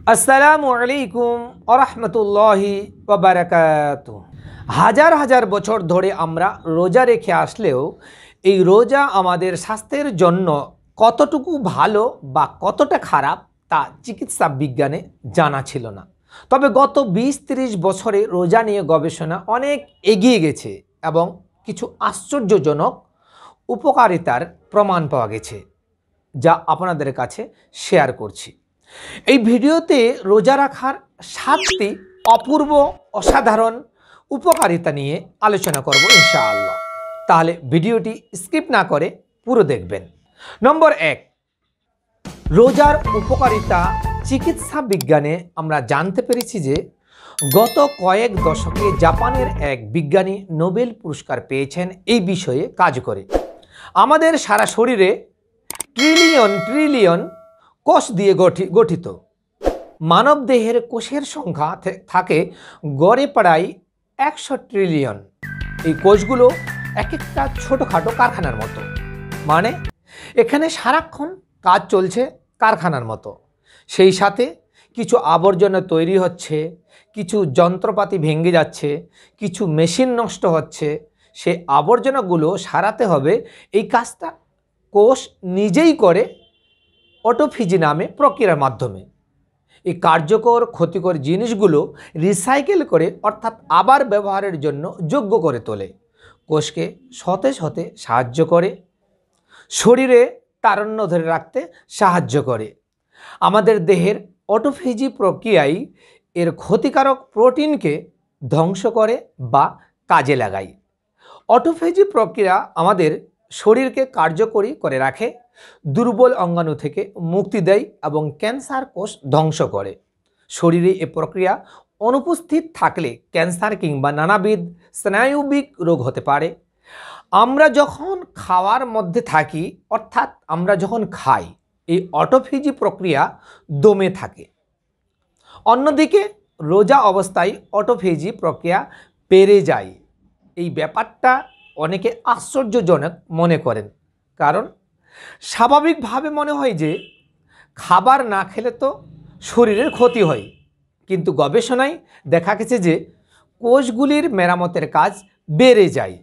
আসসালামু আলাইকুম ওয়া রাহমাতুল্লাহি ওয়া বারাকাতুহু। হাজার হাজার বছর ধরে আমরা রোজা রেখে আসলেও এই রোজা আমাদের স্বাস্থ্যের জন্য কতটুকু ভালো বা কতটা খারাপ তা চিকিৎসা বিজ্ঞানে জানা ছিল না। তবে গত ২০-৩০ বছরে রোজা নিয়ে গবেষণা অনেক এগিয়ে গেছে এবং কিছু আশ্চর্যজনক উপকারিতার প্রমাণ পাওয়া গেছে, যা আপনাদের কাছে শেয়ার করছি। এই ভিডিওতে রোজা রাখার 7টি অপূর্ব অসাধারণ উপকারিতা নিয়ে আলোচনা করব ইনশাআল্লাহ। তাহলে ভিডিওটি স্কিপ না করে পুরো দেখবেন। নম্বর 1, রোজার উপকারিতা। চিকিৎসা বিজ্ঞানে আমরা জানতে পেরেছি যে গত কয়েক দশকে জাপানের এক বিজ্ঞানী নোবেল পুরস্কার পেয়েছেন এই বিষয়ে কাজ করে। আমাদের সারা শরীরে ট্রিলিয়ন ট্রিলিয়ন কোষ দিয়ে গঠিত। মানব দেহের কোষের সংখ্যা থাকে গড়ে প্রায় 100 ট্রিলিয়ন। এই কোষগুলো এক একটা ছোটোখাটো কারখানার মতো, মানে এখানে সারাক্ষণ কাজ চলছে কারখানার মতো। সেই সাথে কিছু আবর্জনা তৈরি হচ্ছে, কিছু যন্ত্রপাতি ভেঙে যাচ্ছে, কিছু মেশিন নষ্ট হচ্ছে। সেই আবর্জনাগুলো সারাতে হবে। এই কাজটা কোষ নিজেই করে অটোফেজি নামে প্রক্রিয়ার মাধ্যমে। এই কার্যকর ক্ষতিকর জিনিসগুলো রিসাইকেল করে, অর্থাৎ আবার ব্যবহারের জন্য যোগ্য করে তোলে। কোষকে সতেজ হতে সাহায্য করে, শরীরে তারুণ্য ধরে রাখতে সাহায্য করে। আমাদের দেহের অটোফেজি প্রক্রিয়ায় এর ক্ষতিকারক প্রোটিনকে ধ্বংস করে বা কাজে লাগায়। অটোফেজি প্রক্রিয়া আমাদের শরীরকে কার্যকরী করে রাখে, দুর্বল অঙ্গাণু থেকে মুক্তি দেয় এবং ক্যান্সার কোষ ধ্বংস করে। শরীরে এ প্রক্রিয়া অনুপস্থিত থাকলে ক্যান্সার কিংবা নানাবিধ স্নায়ুবিক রোগ হতে পারে। আমরা যখন খাওয়ার মধ্যে থাকি, অর্থাৎ আমরা যখন খাই, এই অটোফেজি প্রক্রিয়া দমে থাকে। অন্যদিকে রোজা অবস্থায় অটোফেজি প্রক্রিয়া বেড়ে যায়। এই ব্যাপারটা অনেকে আশ্চর্যজনক মনে করেন, কারণ স্বাভাবিকভাবে মনে হয় যে খাবার না খেলে তো শরীরের ক্ষতি হয়। কিন্তু গবেষণায় দেখা গেছে যে কোষগুলির মেরামতের কাজ বেড়ে যায়।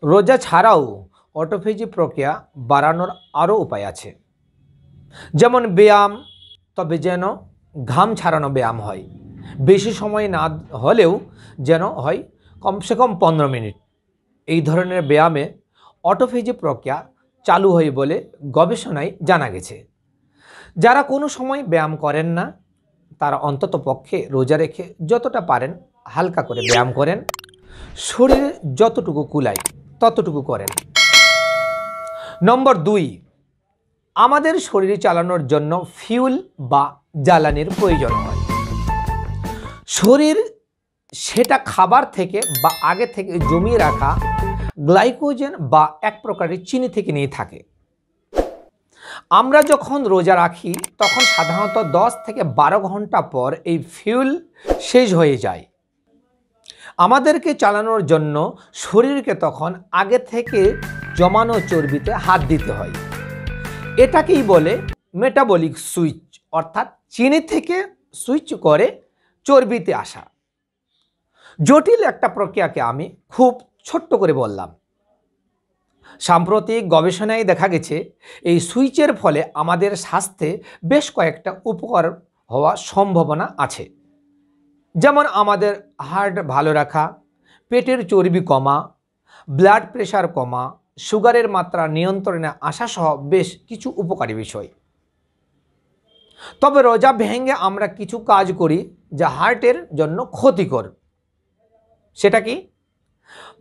রোজা ছাড়াও অটোফেজি প্রক্রিয়া বাড়ানোর আরও উপায় আছে, যেমন ব্যায়াম, তবে যেন ঘাম ছাড়ানো ব্যায়াম হয়। বেশি সময় না হলেও যেন হয় কমসে কম 15 মিনিট। এই ধরনের ব্যায়ামে অটোফেজি প্রক্রিয়া চালু হয় বলে গবেষণায় জানা গেছে। যারা কোনো সময় ব্যায়াম করেন না, তারা অন্তত পক্ষে রোজা রেখে যতটা পারেন হালকা করে ব্যায়াম করেন। শরীরে যতটুকু কুলায় ততটুকু করেন। নম্বর 2, আমাদের শরীর চালানোর জন্য ফিউল বা জ্বালানির প্রয়োজন হয়। শরীর সেটা খাবার থেকে বা আগে থেকে জমিয়ে রাখা গ্লাইকোজেন বা এক প্রকারের চিনি থেকে নিয়ে থাকে। আমরা যখন রোজা রাখি তখন সাধারণত 10 থেকে 12 ঘন্টা পর এই ফিউল শেষ হয়ে যায়। আমাদেরকে চালানোর জন্য শরীরকে তখন আগে থেকে জমানো চর্বিতে হাত দিতে হয়। এটাকেই বলে মেটাবলিক সুইচ, অর্থাৎ চিনি থেকে সুইচ করে চর্বিতে আসা। জটিল একটা প্রক্রিয়াকে আমি খুব ছোট্ট করে বললাম। সাম্প্রতিক গবেষণায় দেখা গেছে এই সুইচের ফলে আমাদের স্বাস্থ্যে বেশ কয়েকটা উপকার হওয়ার সম্ভাবনা আছে, যেমন আমাদের হার্ট ভালো রাখা, পেটের চর্বি কমা, ব্লাড প্রেশার কমা, সুগারের মাত্রা নিয়ন্ত্রণে আসা সহ বেশ কিছু উপকারী বিষয়। তবে রোজা ভেঙে আমরা কিছু কাজ করি যা হার্টের জন্য ক্ষতিকর। সেটা কি?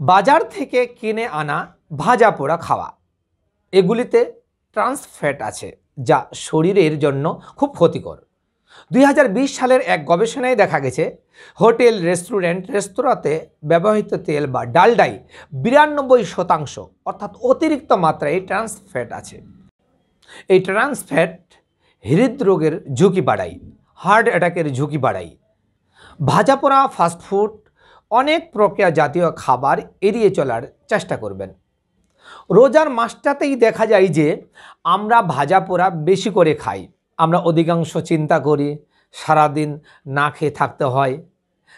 বাজার থেকে কিনে আনা ভাজা পোড়া খাওয়া। এগুলিতে ট্রান্স ফ্যাট আছে যা শরীরের জন্য খুব ক্ষতিকর। 2020 সালের এক গবেষণায় দেখা গেছে হোটেল, রেস্তোরাঁতে ব্যবহৃত তেল বা ডালডায় 92% অর্থাৎ অতিরিক্ত মাত্রায় ট্রান্স ফ্যাট আছে। এই ট্রান্স ফ্যাট হৃদরোগের ঝুঁকি বাড়ায়, হার্ট অ্যাটাকের ঝুঁকি বাড়ায়। ভাজা পোড়া, ফাস্টফুড, অনেক প্রক্রিয়া জাতীয় খাবার এড়িয়ে চলার চেষ্টা করবেন। রোজার মাসটাতেই দেখা যায় যে আমরা ভাজা পোড়া বেশি করে খাই, আমরা অধিকাংশ চিন্তা করি সারাদিন না খেয়ে থাকতে হয়,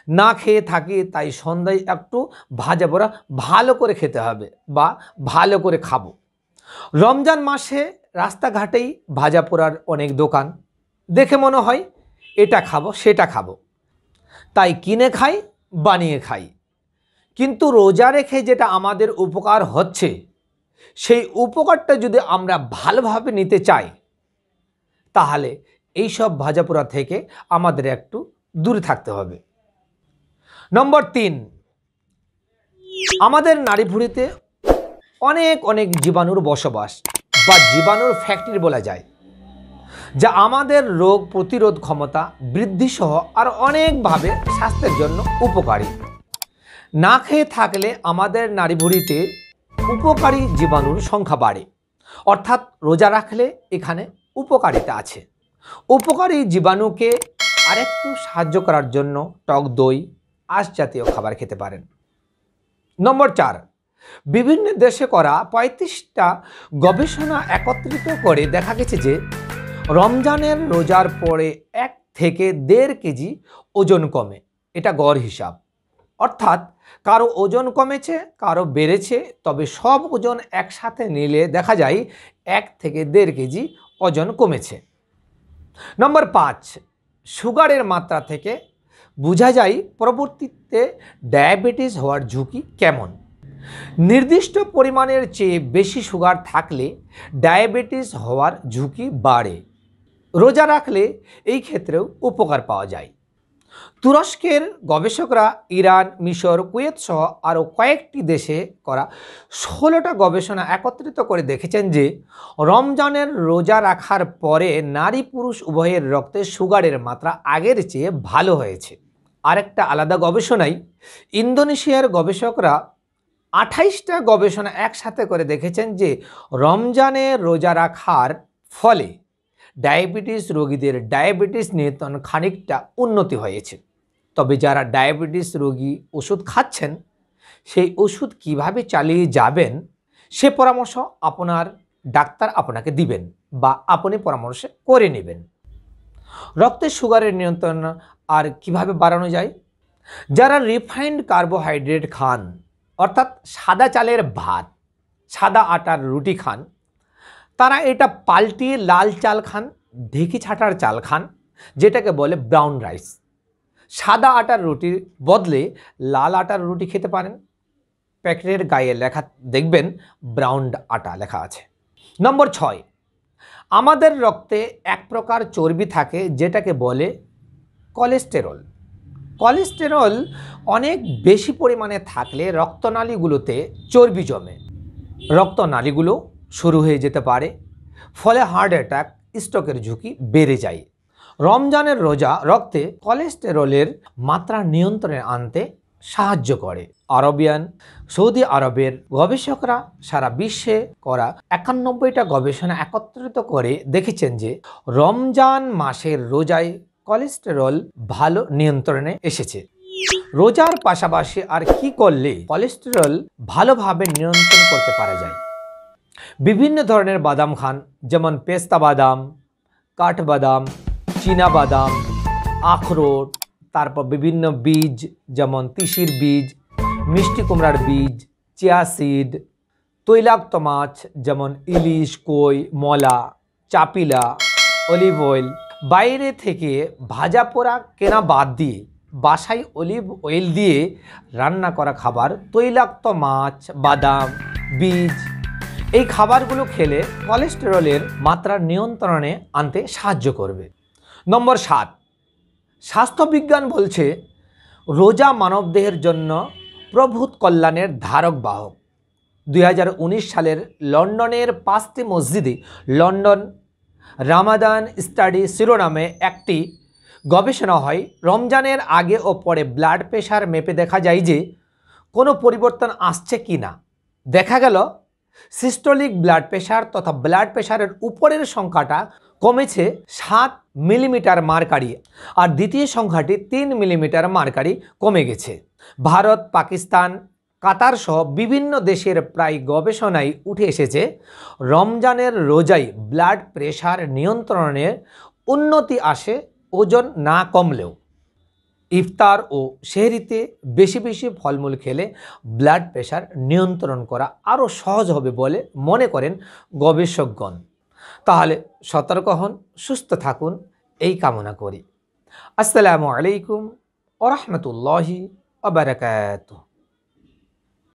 না খেয়ে থাকি তাই সন্ধ্যায় একটু ভাজা পোড়া ভালো করে খেতে হবে বা ভালো করে খাবো। রমজান মাসে রাস্তাঘাটেই ভাজা পোড়ার অনেক দোকান, দেখে মনে হয় এটা খাবো সেটা খাবো, তাই কিনে খাই, বানিয়ে খাই। কিন্তু রোজা রেখে যেটা আমাদের উপকার হচ্ছে, সেই উপকারটা যদি আমরা ভালোভাবে নিতে চাই, তাহলে এই সব ভাজাপোড়া থেকে আমাদের একটু দূরে থাকতে হবে। নম্বর 3, আমাদের নাড়িভুঁড়িতে অনেক অনেক জীবাণুর বসবাস বা জীবাণুর ফ্যাক্টরি বলা যায়, যা আমাদের রোগ প্রতিরোধ ক্ষমতা বৃদ্ধি সহ আর অনেকভাবে স্বাস্থ্যের জন্য উপকারী। না খেয়ে থাকলে আমাদের নাড়িভুঁড়িতে উপকারী জীবাণুর সংখ্যা বাড়ে, অর্থাৎ রোজা রাখলে এখানে উপকারিতা আছে। উপকারী জীবাণুকে আরেকটু সাহায্য করার জন্য টক দই, আঁশ জাতীয় খাবার খেতে পারেন। নম্বর 4, বিভিন্ন দেশে করা 35টা গবেষণা একত্রিত করে দেখা গেছে যে রমজানের রোজার পরে 1 থেকে 1.5 কেজি ওজন কমে। এটা গড় হিসাব, অর্থাৎ কারো ওজন কমেছে, কারো বেড়েছে, তবে সব ওজন একসাথে নিলে দেখা যায় 1 থেকে 1.5 কেজি ওজন কমেছে। নম্বর 5, সুগারের মাত্রা থেকে বোঝা যায় পরবর্তীতে ডায়াবেটিস হওয়ার ঝুঁকি কেমন। নির্দিষ্ট পরিমাণের চেয়ে বেশি সুগার থাকলে ডায়াবেটিস হওয়ার ঝুঁকি বাড়ে। রোজা রাখলে এই ক্ষেত্রেও উপকার পাওয়া যায়। তুরস্কের গবেষকরা ইরান, মিশর, কুয়েত সহ আরও কয়েকটি দেশে করা 16টা গবেষণা একত্রিত করে দেখেছেন যে রমজানের রোজা রাখার পরে নারী পুরুষ উভয়ের রক্তে সুগারের মাত্রা আগের চেয়ে ভালো হয়েছে। আরেকটা আলাদা গবেষণায় ইন্দোনেশিয়ার গবেষকরা 28টা গবেষণা একসাথে করে দেখেছেন যে রমজানে রোজা রাখার ফলে ডায়াবেটিস রোগীদের ডায়াবেটিস নিয়ন্ত্রণ খানিকটা উন্নতি হয়েছে। তবে যারা ডায়াবেটিস রোগী ওষুধ খাচ্ছেন, সেই ওষুধ কিভাবে চালিয়ে যাবেন সে পরামর্শ আপনার ডাক্তার আপনাকে দিবেন বা আপনি পরামর্শ করে নেবেন। রক্তের সুগারের নিয়ন্ত্রণ আর কিভাবে বাড়ানো যায়? যারা রিফাইন্ড কার্বোহাইড্রেট খান, অর্থাৎ সাদা চালের ভাত, সাদা আটার রুটি খান, তারা এটা পাল্টিয়ে লাল চাল খান, ঢেকি ছাটার চাল খান, যেটাকে বলে ব্রাউন রাইস। সাদা আটার রুটির বদলে লাল আটার রুটি খেতে পারেন। প্যাকেটের গায়ে লেখা দেখবেন ব্রাউন আটা লেখা আছে। নম্বর 6, আমাদের রক্তে এক প্রকার চর্বি থাকে যেটাকে বলে কোলেস্টেরল। কোলেস্টেরল অনেক বেশি পরিমাণে থাকলে রক্তনালীগুলোতে চর্বি জমে, রক্তনালীগুলো শুরু হয়ে যেতে পারে, ফলে হার্ট অ্যাটাক, স্ট্রোকের ঝুঁকি বেড়ে যায়। রমজানের রোজা রক্তে কোলেস্টেরলের মাত্রা নিয়ন্ত্রণে আনতে সাহায্য করে। সৌদি আরবের গবেষকরা সারা বিশ্বে করা 91টা গবেষণা একত্রিত করে দেখেছেন যে রমজান মাসের রোজায় কোলেস্টেরল ভালো নিয়ন্ত্রণে এসেছে। রোজার পাশাপাশি আর কি করলে কোলেস্টেরল ভালোভাবে নিয়ন্ত্রণ করতে পারা যায়? বিভিন্ন ধরনের বাদাম খান, যেমন পেস্তা বাদাম, কাঠবাদাম, চীনা বাদাম, আখরোট, তারপর বিভিন্ন বীজ যেমন তিসির বীজ, মিষ্টি কুমড়ার বীজ, চিয়া সিড, তৈলাক্ত মাছ যেমন ইলিশ, কই, মলা, চাপিলা, অলিভ অয়েল। বাইরে থেকে ভাজা পোড়া কেনা বাদ দিয়ে বাসায় অলিভ অয়েল দিয়ে রান্না করা খাবার, তৈলাক্ত মাছ, বাদাম, বীজ, এই খাবারগুলো খেলে কোলেস্টেরলের মাত্রা নিয়ন্ত্রণে আনতে সাহায্য করবে। নম্বর 7, স্বাস্থ্যবিজ্ঞান বলছে রোজা মানবদেহের জন্য প্রভূত কল্যাণের ধারক বাহক। 2019 সালের লন্ডনের 5টি মসজিদে লন্ডন রামাদান স্টাডি শিরোনামে একটি গবেষণা হয়। রমজানের আগে ও পরে ব্লাড প্রেশার মেপে দেখা যায় যে কোনো পরিবর্তন আসছে কি না। দেখা গেল সিস্টোলিক ব্লাড প্রেশার তথা ব্লাড প্রেশারের উপরের সংখ্যাটা কমেছে 7 মিলিমিটার মার্কারি, আর দ্বিতীয় সংখ্যাটি 3 মিলিমিটার মার্কারি কমে গেছে। ভারত, পাকিস্তান, কাতার সহ বিভিন্ন দেশের প্রায় গবেষণায় উঠে এসেছে রমজানের রোজায় ব্লাড প্রেশার নিয়ন্ত্রণে উন্নতি আসে ওজন না কমলেও। ইফতার ও সেহরিতে বেশি বেশি ফলমূল খেলে ব্লাড প্রেশার নিয়ন্ত্রণ করা আরও সহজ হবে বলে মনে করেন গবেষকগণ। তাহলে সতর্ক হন, সুস্থ থাকুন এই কামনা করি। আসসালামু আলাইকুম ওয়া রাহমাতুল্লাহি ওয়া বারাকাতুহু।